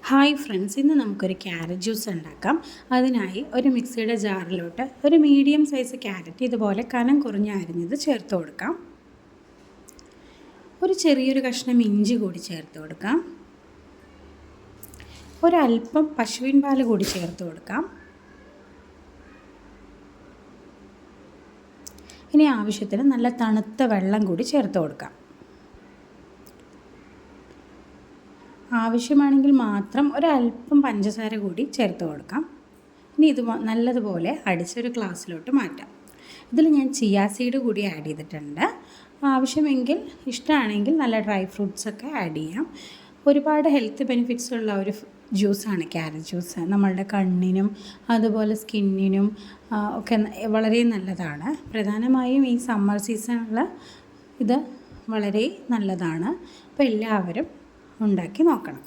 Hi friends, ഇന്ന് നമുക്കൊരു carrot juice ഉണ്ടാക്കാം. അതിനായി ഒരു മിക്സിയുടെ ജാറിലോട്ട് ഒരു മീഡിയം സൈസ് ക്യാരറ്റ് ഇതുപോലെ കനം കുറഞ്ഞ് അരിഞ്ഞത് ചേർത്ത് കൊടുക്കാം. ഒരു ചെറിയൊരു കഷ്ണം ഇഞ്ചി കൂടി ചേർത്ത് കൊടുക്കാം. ഒരല്പം പശുവിൻ പാൽ കൂടി ചേർത്ത് കൊടുക്കാം. ഇനി ആവശ്യത്തിന് നല്ല തണുത്ത വെള്ളം കൂടി ചേർത്ത് കൊടുക്കാം. ആവശ്യമാണെങ്കിൽ മാത്രം ഒരല്പം പഞ്ചസാര കൂടി ചേർത്ത് കൊടുക്കാം. ഇനി ഇത് നല്ലതുപോലെ അടിച്ചൊരു ഗ്ലാസ്സിലോട്ട് മാറ്റാം. ഇതിൽ ഞാൻ ചിയ സീഡ് കൂടി ആഡ് ചെയ്തിട്ടുണ്ട്. ആവശ്യമെങ്കിൽ ഇഷ്ടമാണെങ്കിൽ നല്ല ഡ്രൈ ഫ്രൂട്ട്സൊക്കെ ആഡ് ചെയ്യാം. ഒരുപാട് ഹെൽത്ത് ബെനിഫിറ്റ്സ് ഉള്ള ഒരു ജ്യൂസാണ് ക്യാരറ്റ് ജ്യൂസ്. നമ്മളുടെ കണ്ണിനും അതുപോലെ സ്കിന്നിനും ഒക്കെ വളരെ നല്ലതാണ്. പ്രധാനമായും ഈ സമ്മർ സീസണിൽ ഇത് വളരെ നല്ലതാണ്. അപ്പോൾ എല്ലാവരും ഉണ്ടാക്കി നോക്കണം.